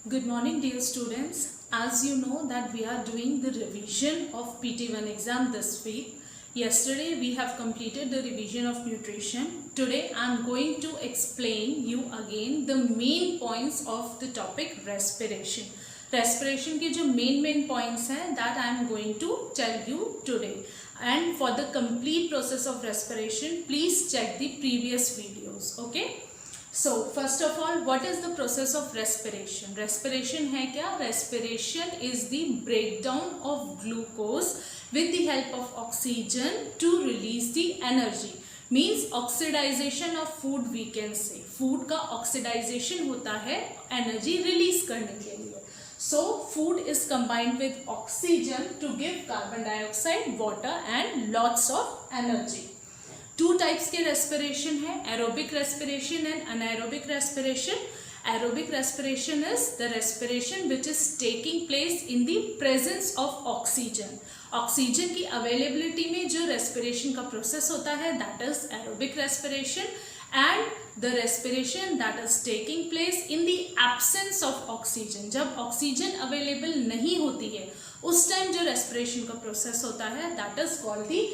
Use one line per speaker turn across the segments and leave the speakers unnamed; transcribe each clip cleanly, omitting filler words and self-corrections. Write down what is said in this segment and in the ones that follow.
Good morning dear students. As you know that we are doing the revision of PT1 exam this week. Yesterday we have completed the revision of nutrition. Today I am going to explain you again the main points of the topic respiration. Respiration के जो main points हैं that I am going to tell you today. And for the complete process of respiration, please check the previous videos. Okay. So first of all, what is the process of respiration? Respiration है क्या? Respiration is the breakdown of glucose with the help of oxygen to release the energy. Means oxidization of food we can say. Food का oxidization होता है energy release करने के लिए. So food is combined with oxygen to give carbon dioxide, water and lots of energy. Two types के respiration है, aerobic respiration and anaerobic respiration. Aerobic respiration is the respiration which is taking place in the presence of oxygen. Oxygen की availability में जो respiration का process होता है that is aerobic respiration. And the respiration that is taking place in the absence of oxygen. जब oxygen available नहीं होती है उस टाइम जो रेस्पिरेशन का प्रोसेस होता है that is called the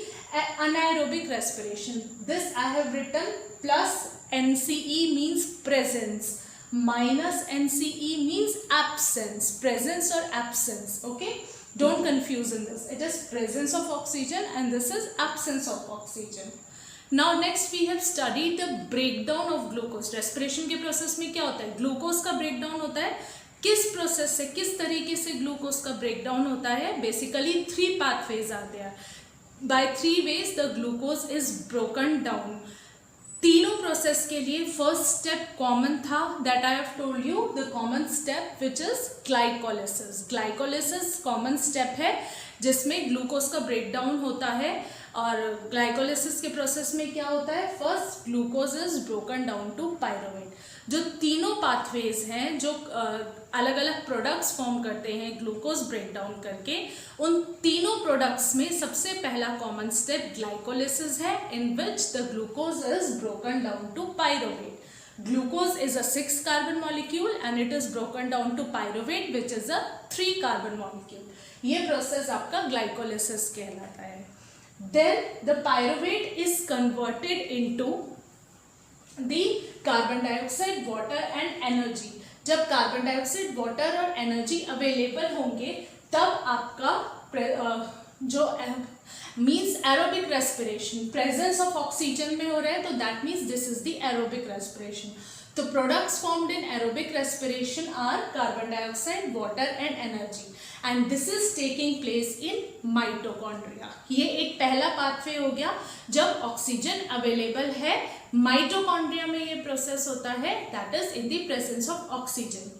anaerobic respiration. This I have written plus NCE means presence, minus NCE means absence. Presence or absence. Okay, don't confuse in this. It is presence of oxygen and this is absence of oxygen. Now next we have studied the breakdown of glucose. Respiration के process में क्या होता है? Glucose का breakdown होता है. किस process से, किस तरीके से ग्लूकोज का ब्रेकडाउन होता है? बेसिकली 3 pathways आते हैं. By 3 ways the glucose is broken down. तीनों प्रोसेस के लिए फर्स्ट स्टेप कॉमन था that I have told you, the common step which is glycolysis. Glycolysis common step है जिसमें ग्लूकोज का ब्रेकडाउन होता है. और ग्लाइकोलिसिस के प्रोसेस में क्या होता है? First glucose is broken down to pyruvate. जो तीनों पाथवेज हैं जो अलग अलग प्रोडक्ट्स फॉर्म करते हैं ग्लूकोज ब्रेकडाउन करके, उन तीनों प्रोडक्ट्स में सबसे पहला कॉमन स्टेप ग्लाइकोलिसिस है in which the glucose is broken down to pyruvate. Glucose is a 6 carbon molecule and it is broken down to pyruvate which is a 3 carbon molecule. ये process आपका glycolysis कहलाता है. Then the pyruvate is converted into the carbon dioxide, water and energy. जब carbon dioxide, water और energy available होंगे तब आपका जो means aerobic respiration, presence of oxygen में हो रहा है तो that means this is the aerobic respiration. तो products formed in aerobic respiration are carbon dioxide, water and energy and this is taking place in mitochondria. ये एक पहला pathway हो गया जब ऑक्सीजन अवेलेबल है. माइटोकॉन्ड्रिया में ये प्रोसेस होता है that is in the presence of oxygen.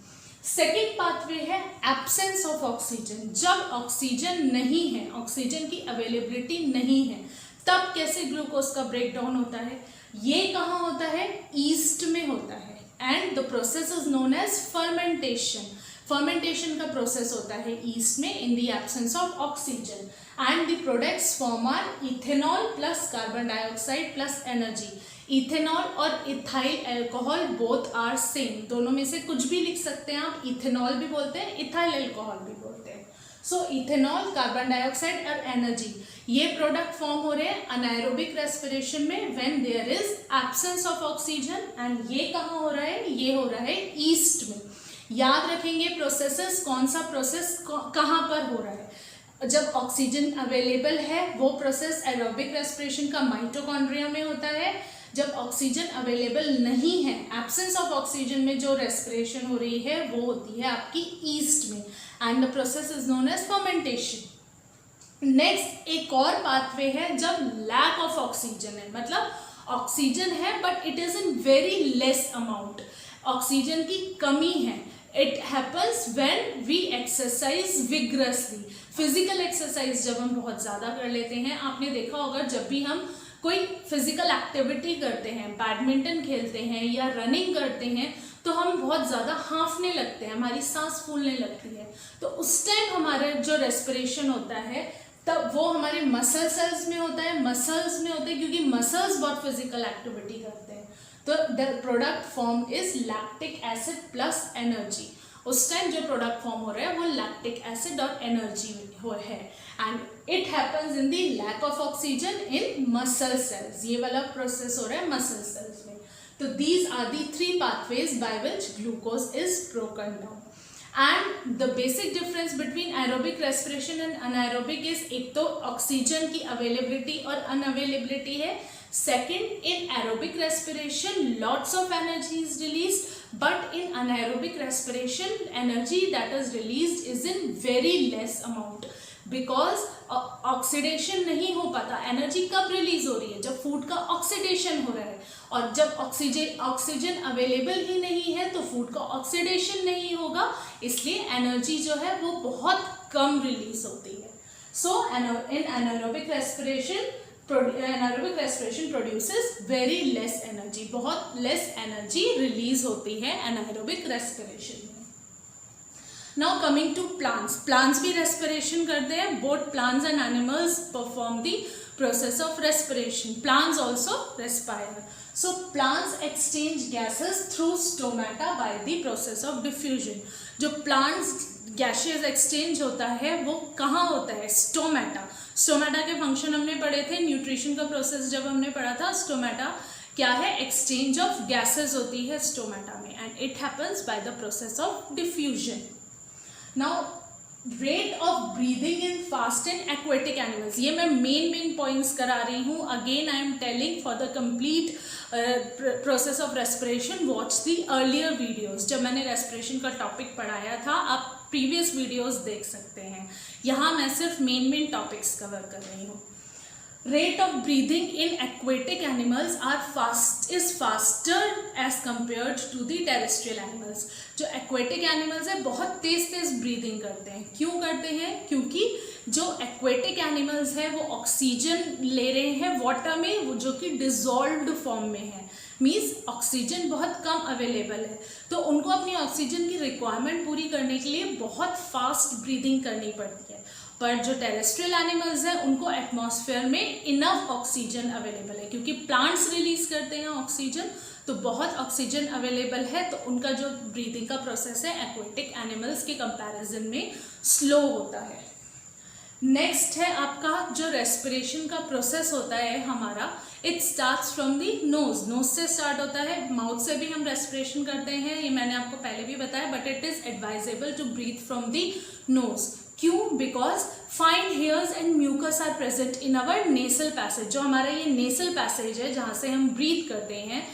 Second pathway है एब्सेंस ऑफ ऑक्सीजन. जब ऑक्सीजन नहीं है, ऑक्सीजन की अवेलेबिलिटी नहीं है, तब कैसे ग्लूकोज का ब्रेकडाउन होता है? ये कहाँ होता है? ईस्ट में होता है and the process is known as fermentation. Fermentation का प्रोसेस होता है ईस्ट में in the absence of oxygen and the products form are ethanol plus carbon dioxide plus energy. Ethanol और ethyl alcohol both are same. दोनों में से कुछ भी लिख सकते हैं आप. इथेनॉल भी बोलते हैं, इथाइल अल्कोहल भी बोलते हैं. सो इथेनॉल, कार्बन डाइऑक्साइड और एनर्जी, ये प्रोडक्ट फॉर्म हो रहे हैं अनाएरोबिक रेस्पिरेशन में when there is absence of oxygen. And ये कहाँ हो रहा है? ये हो रहा है ईस्ट में. याद रखेंगे प्रोसेसेस, कौन सा प्रोसेस कहाँ पर हो रहा है. जब ऑक्सीजन अवेलेबल है वो प्रोसेस एरोबिक रेस्पिरेशन का माइटोकॉन्ड्रिया में होता है. जब ऑक्सीजन अवेलेबल नहीं है, एब्सेंस ऑफ ऑक्सीजन में जो रेस्पिरेशन हो रही है वो होती है आपकी ईस्ट में and the process is known as fermentation. Next एक और पाथवे है जब लैक ऑफ ऑक्सीजन है, मतलब ऑक्सीजन है but it is in very less amount. Oxygen की कमी है. It happens when we exercise vigorously. Physical exercise जब हम बहुत ज़्यादा कर लेते हैं, आपने देखा होगा जब भी हम कोई फिजिकल एक्टिविटी करते हैं, बैडमिंटन खेलते हैं या रनिंग करते हैं तो हम बहुत ज़्यादा हाँफने लगते हैं, हमारी सांस फूलने लगती है. तो उस टाइम हमारा जो रेस्पिरेशन होता है तब वो हमारे मसल सेल्स में होता है. मसल्स में होता है क्योंकि मसल्स बहुत फिजिकल एक्टिविटी करते हैं. तो the product form is lactic acid plus energy. उस टाइम जो प्रोडक्ट फॉर्म हो रहा है वो लैक्टिक एसिड और एनर्जी है, and it happens in the lack of oxygen in muscle cells. ये वाला प्रोसेस हो रहा है मसल सेल्स में। तो these are the 3 pathways by which glucose is broken down. And the basic difference between aerobic respiration and anaerobic is, एक तो oxygen की अवेलेबिलिटी और अनअवेलेबिलिटी है। Second, in aerobic respiration lots of energy is released, but in anaerobic respiration energy that is released is in very less amount, because oxidation नहीं हो पाता। Energy कब release हो रही है? जब फूड का ऑक्सीडेशन हो रहा है, और जब ऑक्सीजन अवेलेबल ही नहीं है तो फूड का ऑक्सीडेशन नहीं होगा, इसलिए एनर्जी जो है वो बहुत कम रिलीज होती है। सो इन anaerobic respiration produces very less energy, बहुत less energy release होती है anaerobic respiration में। Now coming to plants, plants भी respiration करते हैं। Both plants and animals perform the process of respiration. Plants also respire. So plants exchange gases through stomata by the process of diffusion. जो plants gaseous exchange होता है वो कहाँ होता है? स्टोमेटा। स्टोमेटा के फंक्शन हमने पढ़े थे न्यूट्रिशन का प्रोसेस जब हमने पढ़ा था। स्टोमेटा क्या है? एक्सचेंज ऑफ गैसेस होती है स्टोमेटा में, and it happens by the process of diffusion. Now rate of breathing in fast and aquatic animals, ये मैं मेन पॉइंट्स करा रही हूँ। Again I am telling for the complete process of respiration watch the earlier videos. जब मैंने respiration का topic पढ़ाया था आप प्रीवियस वीडियोस देख सकते हैं। यहाँ मैं सिर्फ मेन टॉपिक्स कवर कर रही हूँ। Rate of breathing in aquatic animals is faster as compared to the terrestrial animals. जो एक्वेटिक एनिमल्स है बहुत तेज ब्रीदिंग करते हैं। क्यों करते हैं? क्योंकि जो एक्वेटिक एनिमल्स है वो ऑक्सीजन ले रहे हैं वाटर में, जो कि डिजॉल्व्ड फॉर्म में है, मीन्स ऑक्सीजन बहुत कम अवेलेबल है, तो उनको अपनी ऑक्सीजन की रिक्वायरमेंट पूरी करने के लिए बहुत फास्ट ब्रीदिंग करनी पड़ती है। पर जो टेरेस्ट्रियल एनिमल्स हैं उनको एटमॉस्फेयर में इनफ ऑक्सीजन अवेलेबल है, क्योंकि प्लांट्स रिलीज करते हैं ऑक्सीजन, तो बहुत ऑक्सीजन अवेलेबल है, तो उनका जो ब्रीदिंग का प्रोसेस है एक्वेटिक एनिमल्स के कंपैरिजन में स्लो होता है। नेक्स्ट है आपका जो रेस्पिरेशन का प्रोसेस होता है हमारा, it starts from the nose. Nose से स्टार्ट होता है। माउथ से भी हम रेस्पिरेशन करते हैं, ये मैंने आपको पहले भी बताया, but it is advisable to breathe from the nose. क्यों? Because fine hairs and mucus are present in our nasal passage. जो हमारा ये नेसल पैसेज है जहाँ से हम ब्रीथ करते हैं,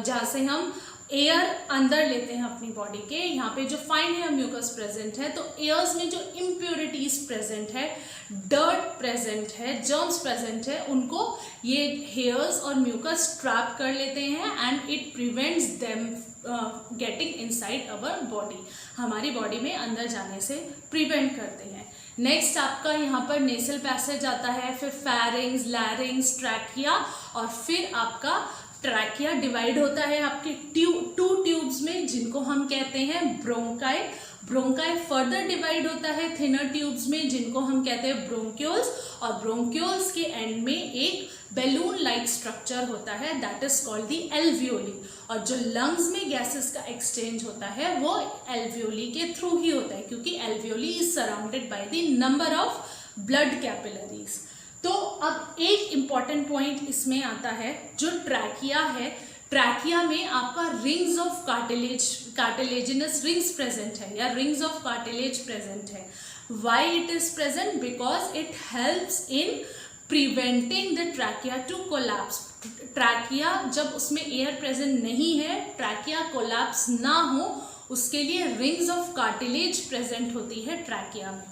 जहाँ से हम एयर अंदर लेते हैं अपनी बॉडी के, यहाँ पे जो फाइन हेयर म्यूकस प्रेजेंट है, तो एयर्स में जो इम्प्योरिटीज प्रेजेंट है, डर्ट प्रेजेंट है, जर्म्स प्रेजेंट है, उनको ये हेयर्स और म्यूकस ट्रैप कर लेते हैं, and it prevents them getting inside our body. हमारी बॉडी में अंदर जाने से प्रिवेंट करते हैं। नेक्स्ट आपका यहाँ पर नेसल पैसेज आता है, फिर फेरिंग्स, लैरिंग्स, ट्रैकिया, और फिर आपका ट्रैकिया डिवाइड होता है आपके टू ट्यूब्स में, जिनको हम कहते हैं ब्रोंकाई। ब्रोंकाई फर्दर डिवाइड होता है थिनर ट्यूब्स में, जिनको हम कहते हैं ब्रोंक्यूल्स, और ब्रोंक्यूल्स के एंड में एक बैलून लाइक स्ट्रक्चर होता है, that is called the alveoli. और जो लंग्स में गैसेस का एक्सचेंज होता है वो एल्वियोली के थ्रू ही होता है, क्योंकि alveoli is surrounded by the number of blood capillaries. तो अब एक इम्पॉर्टेंट पॉइंट इसमें आता है, जो ट्रैकिया है, ट्रैकिया में आपका rings of cartilaginous rings present है, या रिंग्स ऑफ कार्टिलेज प्रेजेंट है। Why it is present? Because it helps in preventing the trachea to collapse. Trachea जब उसमें एयर प्रेजेंट नहीं है, ट्रैकिया कोलैप्स ना हो, उसके लिए रिंग्स ऑफ कार्टिलेज प्रेजेंट होती है ट्रैकिया में।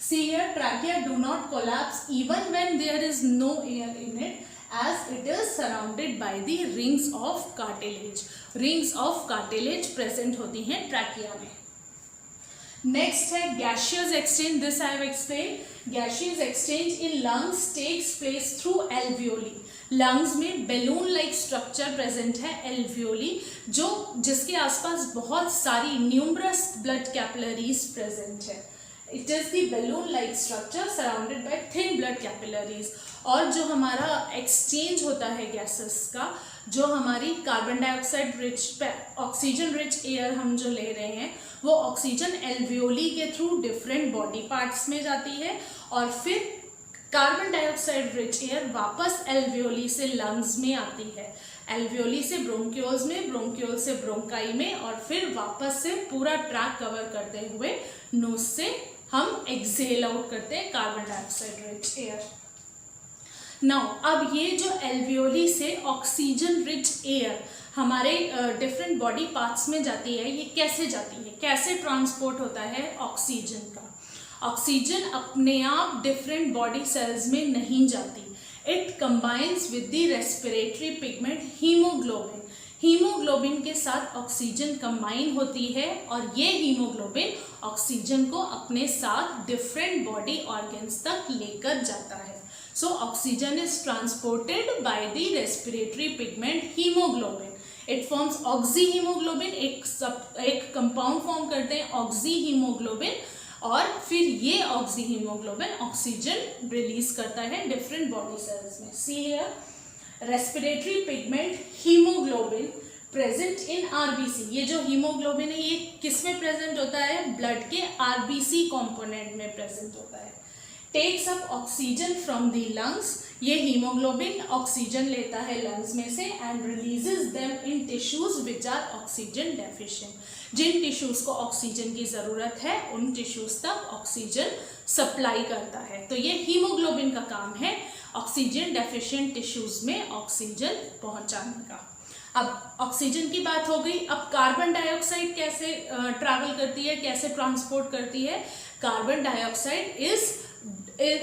See here, trachea do not collapse even when there is no air in it, as it is surrounded by the rings of cartilage. Rings of cartilage present होती हैं trachea में। Next है gaseous exchange. This I have explained. Gaseous exchange in lungs takes place through alveoli. lungs में balloon like structure present है alveoli, जिसके आसपास बहुत सारी numerous blood capillaries present है। It is the balloon-like structure surrounded by thin blood capillaries. और जो हमारा exchange होता है gases का, जो हमारी carbon dioxide rich oxygen rich air हम जो ले रहे हैं वो ऑक्सीजन एल्वियोली के थ्रू डिफरेंट बॉडी पार्ट्स में जाती है और फिर कार्बन डाइऑक्साइड रिच एयर वापस एल्वियोली से लंग्स में आती है, एल्वियोली से ब्रोंक्यूल्स में, ब्रोंक्यूल से ब्रोंकाई में और फिर वापस से पूरा ट्रैक कवर करते हुए नोज से हम एक्सेल आउट करते हैं carbon dioxide rich air. Now अब ये जो एल्वियोली से ऑक्सीजन रिच एयर हमारे डिफरेंट बॉडी पार्ट्स में जाती है, ये कैसे जाती है, कैसे ट्रांसपोर्ट होता है ऑक्सीजन का। ऑक्सीजन अपने आप डिफरेंट बॉडी सेल्स में नहीं जाती, it combines with the respiratory pigment haemoglobin. Haemoglobin के साथ ऑक्सीजन कंबाइन होती है और ये हीमोग्लोबिन ऑक्सीजन को अपने साथ डिफरेंट बॉडी ऑर्गन्स तक लेकर जाता है। So oxygen is transported by the respiratory pigment haemoglobin. It forms oxy haemoglobin, एक कंपाउंड फॉर्म करते हैं ऑक्सी हीमोग्लोबिन और फिर ये ऑक्सी हीमोग्लोबिन ऑक्सीजन रिलीज करता है डिफरेंट बॉडी सेल्स में। See here, respiratory pigment haemoglobin present in RBC. ये जो हीमोग्लोबिन है ये किस में प्रेजेंट होता है, ब्लड के आरबीसी कंपोनेंट में प्रेजेंट होता है। Takes up oxygen from the lungs, ये हीमोग्लोबिन ऑक्सीजन लेता है लंग्स में से and releases them in tissues which are oxygen deficient. जिन टिश्यूज को ऑक्सीजन की जरूरत है उन टिश्यूज तक ऑक्सीजन सप्लाई करता है। तो ये हीमोग्लोबिन का काम है ऑक्सीजन डेफिशिएंट टिश्यूज में ऑक्सीजन पहुंचाने का। अब ऑक्सीजन की बात हो गई, अब कार्बन डाइऑक्साइड कैसे ट्रैवल करती है, कैसे ट्रांसपोर्ट करती है। Carbon dioxide is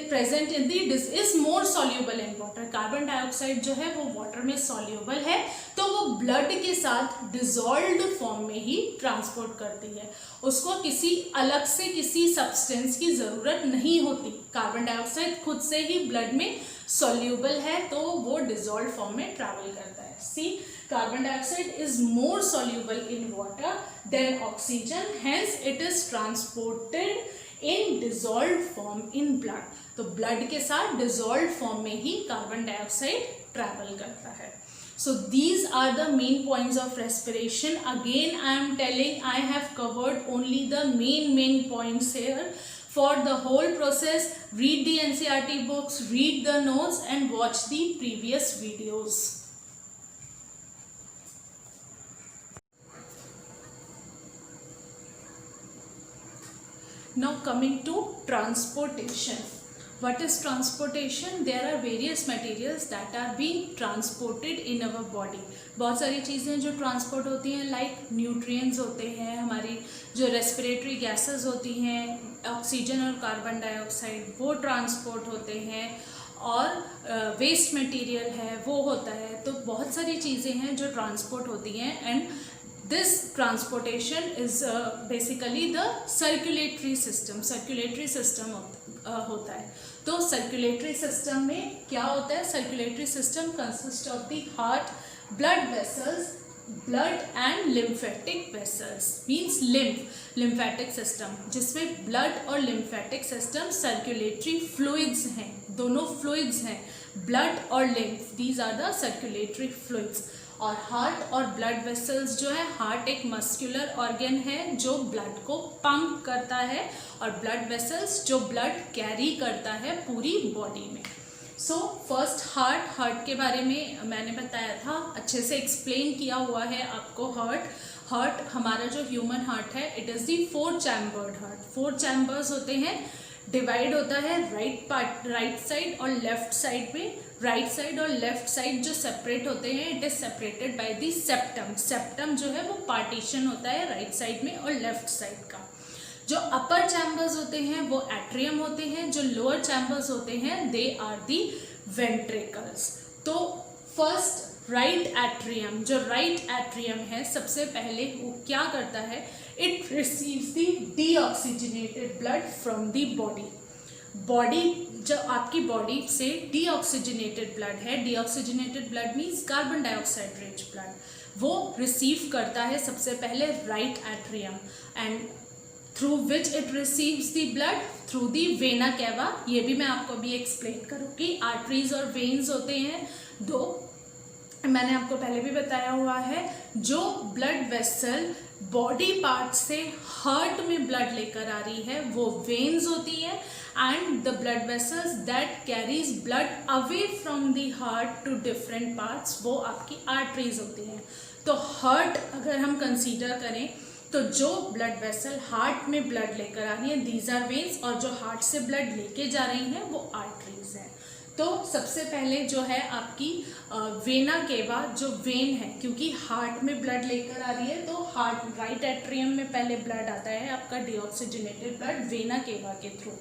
present in the is more soluble in water. Carbon dioxide जो है वो वाटर में सॉल्यूबल है तो वो ब्लड के साथ डिजॉल्व्ड फॉर्म में ही ट्रांसपोर्ट करती है, उसको किसी अलग से किसी सब्सटेंस की जरूरत नहीं होती। कार्बन डाइऑक्साइड खुद से ही ब्लड में सॉल्यूबल है तो वो डिजॉल्व्ड फॉर्म में ट्रैवल करता है। See, carbon dioxide is more soluble in water than oxygen, hence it is transported in dissolved form in blood. तो ब्लड के साथ डिजॉल्व्ड फॉर्म में ही कार्बन डाइऑक्साइड ट्रैवल करता है। So these are the main points of respiration. Again I am telling, I have covered only the main points here. For the whole process, read the NCERT books, read the notes and watch the previous videos. Now coming to transportation. What is transportation? There are various materials that are being transported in our body. बहुत सारी चीज़ें जो transport होती हैं, like nutrients होते हैं, हमारी जो रेस्पिरेटरी गैसेस होती हैं, ऑक्सीजन और कार्बन डाइऑक्साइड वो ट्रांसपोर्ट होते हैं और वेस्ट मटेरियल है वो होता है। तो बहुत सारी चीज़ें हैं जो ट्रांसपोर्ट होती हैं and this transportation is basically the circulatory system होता है। तो circulatory system में क्या होता है, circulatory system consists of the heart, blood vessels, blood and lymphatic vessels, means lymphatic system, जिसमें blood और lymphatic system circulatory fluids हैं, दोनों fluids हैं, blood और lymph, these are the circulatory fluids। और हार्ट और ब्लड वेसल्स जो है, हार्ट एक मस्कुलर ऑर्गन है जो ब्लड को पंप करता है और ब्लड वेसल्स जो ब्लड कैरी करता है पूरी बॉडी में। सो फर्स्ट हार्ट के बारे में मैंने बताया था, अच्छे से एक्सप्लेन किया हुआ है आपको। हार्ट हमारा जो ह्यूमन हार्ट है, it is the 4 chambered heart. 4 chambers होते हैं, डिवाइड होता है राइट साइड और लेफ्ट साइड में। राइट साइड और लेफ्ट साइड जो सेपरेट होते हैं, it is separated by the septum. Septum जो है वो पार्टीशन होता है राइट साइड में और लेफ्ट साइड का। जो अपर चैम्बर्स होते हैं वो एट्रियम होते हैं, जो लोअर चैम्बर्स होते हैं दे आर दी वेंट्रिकल्स। तो फर्स्ट राइट एट्रियम, जो राइट एट्रियम है सबसे पहले वो क्या करता है, it receives the deoxygenated blood from the body. जो आपकी बॉडी से डीऑक्सीजनेटेड ब्लड है, deoxygenated blood means carbon dioxide rich blood, वो रिसीव करता है सबसे पहले right atrium and through which it receives the blood through the vena cava. ये भी मैं आपको अभी एक्सप्लेन करूँगी। आर्टरीज और वेन्स होते हैं दो, मैंने आपको पहले भी बताया हुआ है, जो ब्लड वेसल बॉडी पार्ट से हार्ट में ब्लड लेकर आ रही है वो वेन्स होती है, and the blood vessels that carries blood away from the heart to different parts वो आपकी आर्टरीज होती हैं। तो हार्ट अगर हम कंसीडर करें तो जो ब्लड वेसल हार्ट में ब्लड लेकर आ रही है दीज आर वेन्स, और जो हार्ट से ब्लड लेके जा रही हैं वो आर्टरीज हैं। तो सबसे पहले जो है आपकी वेना केवा जो वेन है, क्योंकि हार्ट में ब्लड लेकर आ रही है तो हार्ट राइट एट्रियम में पहले ब्लड आता है आपका डीऑक्सीजनेटेड ब्लड वेना केवा के थ्रू,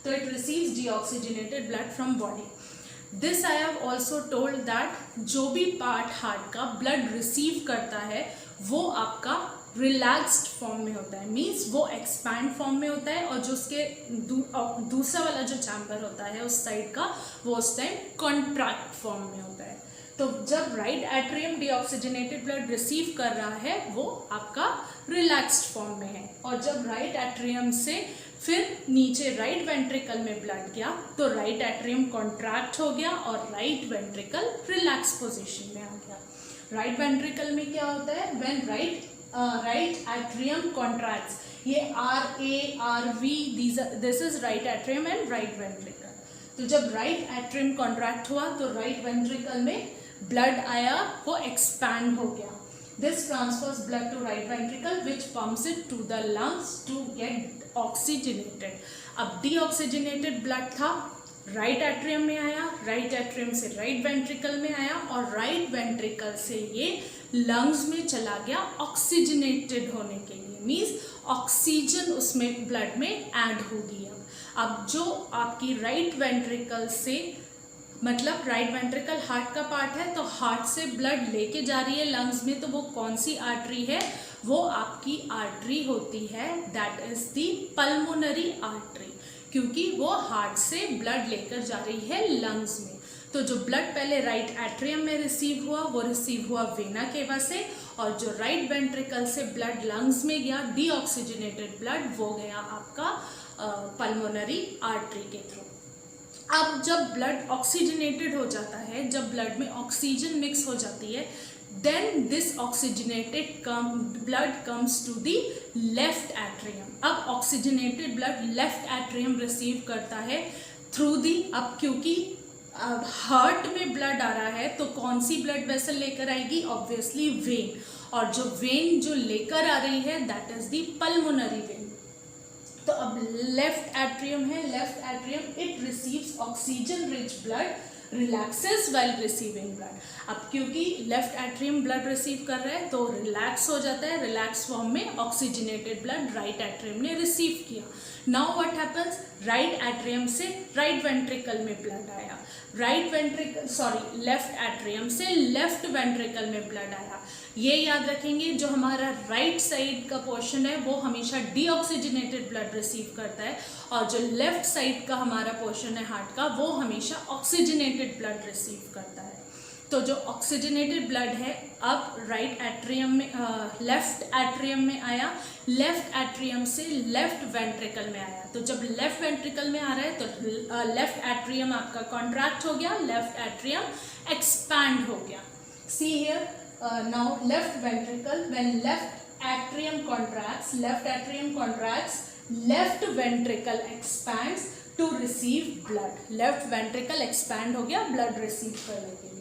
तो it receives deoxygenated blood from body. This I have also told that जो भी पार्ट हार्ट का ब्लड रिसीव करता है वो आपका रिलैक्स्ड फॉर्म में होता है, मीन्स वो एक्सपैंड फॉर्म में होता है, और जो उसके दूसरा वाला जो चैम्बर होता है उस साइड का वो उस टाइम कॉन्ट्रैक्ट फॉर्म में होता है। तो जब right atrium deoxygenated blood receive कर रहा है वो आपका रिलैक्स्ड फॉर्म में है, और जब राइट एट्रियम से फिर नीचे राइट वेंट्रिकल में ब्लड गया तो राइट एट्रियम कॉन्ट्रैक्ट हो गया और राइट वेंट्रिकल रिलैक्स पोजिशन में आ गया। राइट वेंट्रिकल में क्या होता है, व्हेन राइट एट्रियम कॉन्ट्रैक्ट्स, ये RARV this is right atrium and right ventricle. तो जब राइट एट्रियम कॉन्ट्रैक्ट हुआ तो राइट वेंट्रिकल में ब्लड आया, वो एक्सपैंड हो गया। This transfers blood to right ventricle which pumps it to the lungs to get oxygenated. अब डीऑक्सीजनेटेड ब्लड था, राइट एट्रियम में आया, राइट एट्रियम से राइट वेंट्रिकल में आया, और राइट वेंट्रिकल से ये लंग्स में चला गया ऑक्सीजनेटेड होने के लिए, मीन्स ऑक्सीजन उसमें ब्लड में ऐड होगी। अब जो आपकी राइट वेंट्रिकल से, मतलब राइट वेंट्रिकल हार्ट का पार्ट है, तो हार्ट से ब्लड लेके जा रही है लंग्स में, तो वो कौन सी आर्टरी है, वो आपकी आर्टरी होती है, that is the pulmonary artery, क्योंकि वो हार्ट से ब्लड लेकर जा रही है लंग्स में। तो जो ब्लड पहले राइट एट्रियम में रिसीव हुआ वो रिसीव हुआ वेना केवा से, और जो राइट वेंट्रिकल से ब्लड लंग्स में गया डीऑक्सीजनेटेड ब्लड वो गया आपका पल्मोनरी आर्टरी के थ्रू। अब जब ब्लड ऑक्सीजनेटेड हो जाता है, जब ब्लड में ऑक्सीजन मिक्स हो जाती है, then this oxygenated blood comes to the left atrium। अब oxygenated blood left atrium receive करता है through the, अब क्योंकि अब हार्ट में ब्लड आ रहा है तो कौन सी ब्लड वेसल लेकर आएगी, ऑब्वियसली वेन, और जो वेन जो लेकर आ रही है that is the pulmonary vein. तो अब लेफ्ट एट्रियम है, left atrium it receives oxygen rich blood, relaxes while receiving blood. अब क्योंकि लेफ्ट एट्रियम ब्लड रिसीव कर रहा है तो रिलैक्स हो जाता है, रिलैक्स फॉर्म में ऑक्सीजनेटेड ब्लड राइट एट्रियम ने रिसीव किया। Now what happens, right atrium से राइट वेंट्रिकल में ब्लड आया, right ventricle sorry left atrium से लेफ्ट वेंट्रिकल में ब्लड आया। ये याद रखेंगे, जो हमारा राइट साइड का पोर्शन है वो हमेशा डीऑक्सीजनेटेड ब्लड रिसीव करता है, और जो लेफ्ट साइड का हमारा पोर्शन है हार्ट का वो हमेशा ऑक्सीजनेटेड ब्लड रिसीव करता है। तो जो ऑक्सीजनेटेड ब्लड है अब राइट एट्रियम में लेफ्ट एट्रियम में आया, लेफ्ट एट्रियम से लेफ्ट वेंट्रिकल में आया। तो जब लेफ्ट वेंट्रिकल में आ रहा है तो लेफ्ट एट्रियम आपका कॉन्ट्रैक्ट हो गया, लेफ्ट एट्रियम एक्सपैंड हो गया। See here now left ventricle, when left atrium contracts, left atrium contracts, left ventricle expands to receive blood, left ventricle expand हो गया ब्लड रिसीव करने के लिए।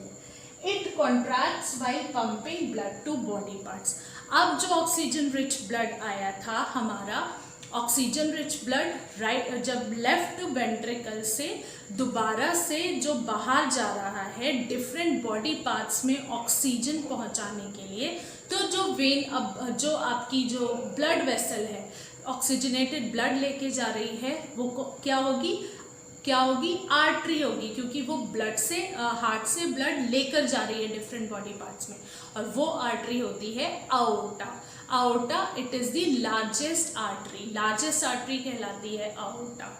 It contracts while pumping blood to body parts. अब जो oxygen rich blood आया था हमारा, ऑक्सीजन रिच ब्लड राइट जब लेफ्ट वेंट्रिकल से दोबारा से जो बाहर जा रहा है डिफरेंट बॉडी पार्ट्स में ऑक्सीजन पहुंचाने के लिए, तो जो वेन अब जो आपकी जो ब्लड वेसल है ऑक्सीजनेटेड ब्लड लेके जा रही है वो क्या होगी आर्टरी होगी, क्योंकि वो ब्लड से हार्ट से ब्लड लेकर जा रही है डिफरेंट बॉडी पार्ट्स में, और वो आर्टरी होती है aorta. Aorta it is the largest artery कहलाती है aorta.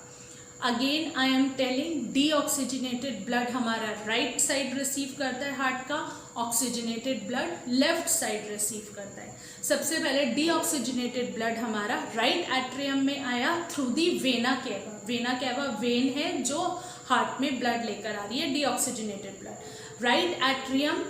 Again I am telling, deoxygenated blood हमारा राइट साइड रिसीव करता है हार्ट का, oxygenated blood left side receive करता है। सबसे पहले डीऑक्सीजनेटेड ब्लड हमारा राइट एट्रियम में आया through the vena cava. Vena cava vein है जो हार्ट में ब्लड लेकर आ रही है deoxygenated blood. Right atrium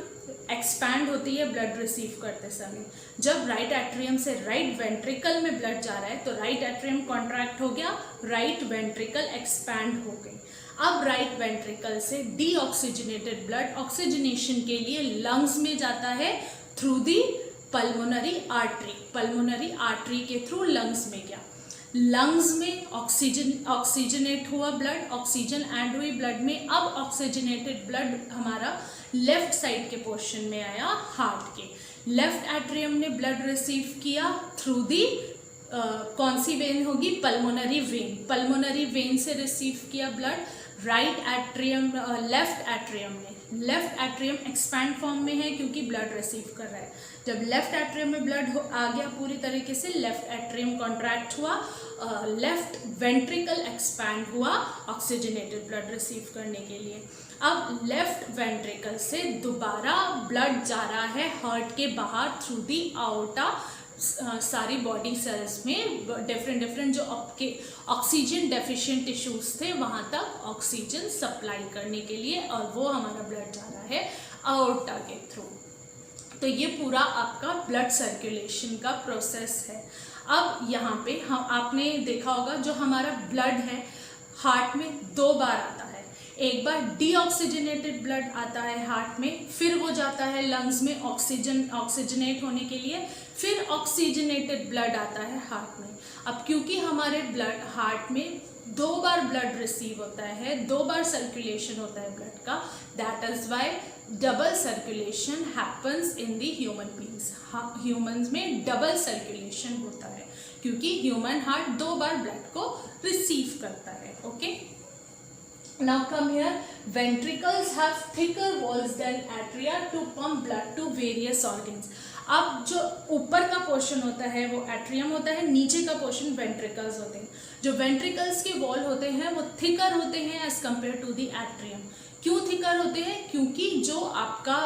expand होती है ब्लड रिसीव करते समय। जब राइट एट्रियम से राइट वेंट्रिकल में ब्लड जा रहा है तो राइट एट्रियम कॉन्ट्रैक्ट हो गया, राइट वेंट्रिकल एक्सपैंड हो गई। अब राइट वेंट्रिकल से डीऑक्सीजनेटेड ब्लड ऑक्सीजनेशन के लिए लंग्स में जाता है through the pulmonary artery. Pulmonary artery के थ्रू लंग्स में गया, लंग्स में ऑक्सीजनेट हुआ ब्लड, ऑक्सीजन ऐड हुई ब्लड में। अब ऑक्सीजनेटेड ब्लड हमारा लेफ्ट साइड के पोर्शन में आया, हार्ट के लेफ्ट एट्रियम ने ब्लड रिसीव किया थ्रू दी कौन सी वेन होगी, पल्मोनरी वेन। पल्मोनरी वेन से रिसीव किया blood right atrium, left atrium में। लेफ्ट एट्रियम एक्सपैंड फॉर्म में है क्योंकि ब्लड रिसीव कर रहा है। जब लेफ्ट एट्रियम में ब्लड आ गया पूरी तरीके से, लेफ्ट एट्रियम कॉन्ट्रैक्ट हुआ, लेफ्ट वेंट्रिकल एक्सपैंड हुआ ऑक्सीजनेटेड ब्लड रिसीव करने के लिए। अब लेफ्ट वेंट्रिकल से दोबारा ब्लड जा रहा है हार्ट के बाहर थ्रू दी आउटा, सारी बॉडी सेल्स में डिफरेंट जो आपके ऑक्सीजन डेफिशिएंट टिश्यूज थे वहाँ तक ऑक्सीजन सप्लाई करने के लिए, और वो हमारा ब्लड जा रहा है आउटा के थ्रू। तो ये पूरा आपका ब्लड सर्कुलेशन का प्रोसेस है। अब यहाँ पे हम आपने देखा होगा जो हमारा ब्लड है हार्ट में 2 बार आता है। एक बार डीऑक्सीजनेटेड ब्लड आता है हार्ट में, फिर वो जाता है लंग्स में ऑक्सीजनेट होने के लिए, फिर ऑक्सीजनेटेड ब्लड आता है हार्ट में। अब क्योंकि हमारे ब्लड हार्ट में 2 बार ब्लड रिसीव होता है, 2 बार सर्कुलेशन होता है ब्लड का, that is why double circulation happens in the human beings. Humans में डबल सर्कुलेशन होता है क्योंकि ह्यूमन हार्ट 2 बार ब्लड को रिसीव करता है। Okay, now come here, ventricles have thicker walls than atria to pump blood to various organs। अब जो ऊपर का पोर्शन होता है वो एट्रियम होता है, नीचे का पोर्शन वेंट्रिकल्स होते हैं। जो वेंट्रिकल्स के वॉल होते हैं वो थिकर होते हैं as compare to the atrium. क्यों थिकर होते हैं? क्योंकि जो आपका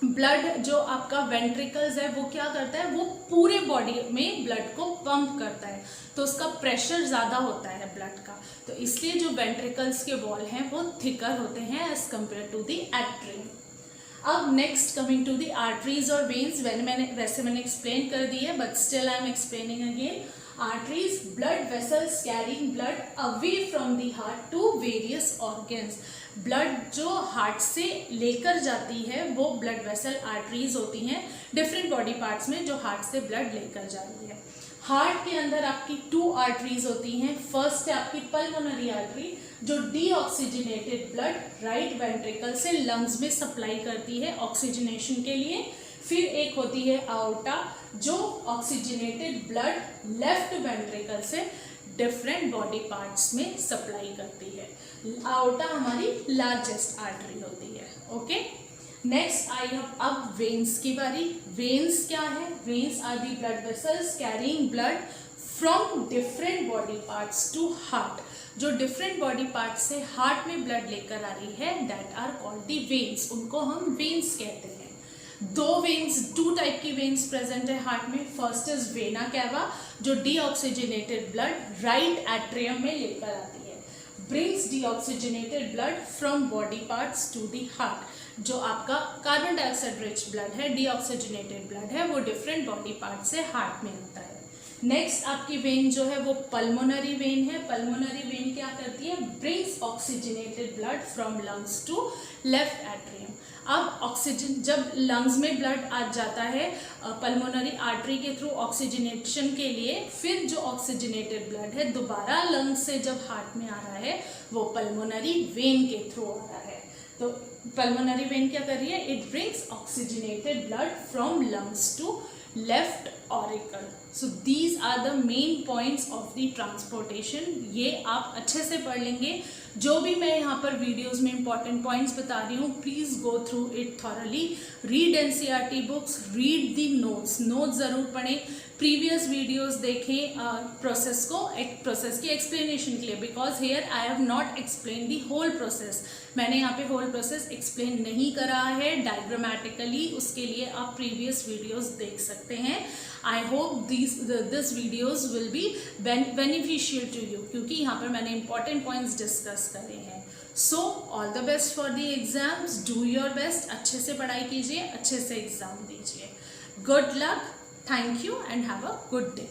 ब्लड, जो आपका वेंट्रिकल्स है वो क्या करता है, वो पूरे बॉडी में ब्लड को पंप करता है, तो उसका प्रेशर ज़्यादा होता है ब्लड का, तो इसलिए जो वेंट्रिकल्स के वॉल हैं वो थिकर होते हैं as compare to the atrium. अब next coming to the arteries और वेन्स, वैसे मैंने एक्सप्लेन कर दी है but still I am explaining again. Arteries, blood vessels carrying blood away from the heart to various organs. Blood जो heart से लेकर जाती है वो ब्लड वेसल आर्टरीज होती हैं डिफरेंट बॉडी पार्ट्स में, जो हार्ट से ब्लड लेकर जा रही है। हार्ट के अंदर आपकी 2 आर्टरीज होती हैं। फर्स्ट है आपकी पल्मोनरी आर्टरी जो डीऑक्सीजनेटेड ब्लड राइट वेंट्रिकल से लंग्स में सप्लाई करती है ऑक्सीजनेशन के लिए। फिर एक होती है आउटा जो ऑक्सीजनेटेड ब्लड लेफ्ट वेंट्रिकल से डिफरेंट बॉडी पार्ट्स में सप्लाई करती है। आउटा हमारी लार्जेस्ट आर्टरी होती है। ओके, नेक्स्ट आई अब वेन्स की बारी। वेन्स क्या है? Veins are the blood vessels carrying blood from different body parts to heart. जो डिफरेंट बॉडी पार्ट्स से हार्ट में ब्लड लेकर आ रही है that are called the veins, उनको हम वेन्स कहते हैं। 2 टाइप की वेन्स प्रेजेंट है हार्ट में। फर्स्ट इज वेना कैवा जो डीऑक्सीजनेटेड ब्लड राइट एट्रियम में लेकर आती है, brings deoxygenated blood from body parts to the heart. जो आपका कार्बन डाइऑक्साइड रिच ब्लड है, डीऑक्सीजनेटेड ब्लड है, वो डिफरेंट बॉडी पार्ट से हार्ट में आता है। नेक्स्ट आपकी वेन जो है वो पल्मोनरी वेन है। पल्मोनरी वेन क्या करती है? Brings oxygenated blood from lungs to left atrium. अब ऑक्सीजन जब लंग्स में ब्लड आ जाता है पल्मोनरी आर्टरी के थ्रू ऑक्सीजनेशन के लिए, फिर जो ऑक्सीजनेटेड ब्लड है दोबारा लंग्स से जब हार्ट में आ रहा है वो पल्मोनरी वेन के थ्रू आ रहा है। तो पल्मोनरी वेन क्या कर रही है? It brings oxygenated blood from lungs to left auricle. So these are the main points of the transportation. ये आप अच्छे से पढ़ लेंगे। जो भी मैं यहाँ पर वीडियोस में इंपॉर्टेंट पॉइंट्स बता रही हूँ, please go through it thoroughly, read NCERT books, read the notes ज़रूर पढ़ें, प्रीवियस वीडियोस देखें प्रोसेस की एक्सप्लेनेशन के लिए, because here I have not explain the whole process. मैंने यहाँ पे होल प्रोसेस एक्सप्लेन नहीं करा है डायग्रामेटिकली, उसके लिए आप प्रीवियस वीडियोस देख सकते हैं। I hope this videos will be beneficial to you, क्योंकि यहाँ पर मैंने इंपॉर्टेंट पॉइंट्स डिस्कस करे हैं। So all the best for the exams, do your best, अच्छे से पढ़ाई कीजिए, अच्छे से एग्जाम दीजिए. Good luck, thank you and have a good day.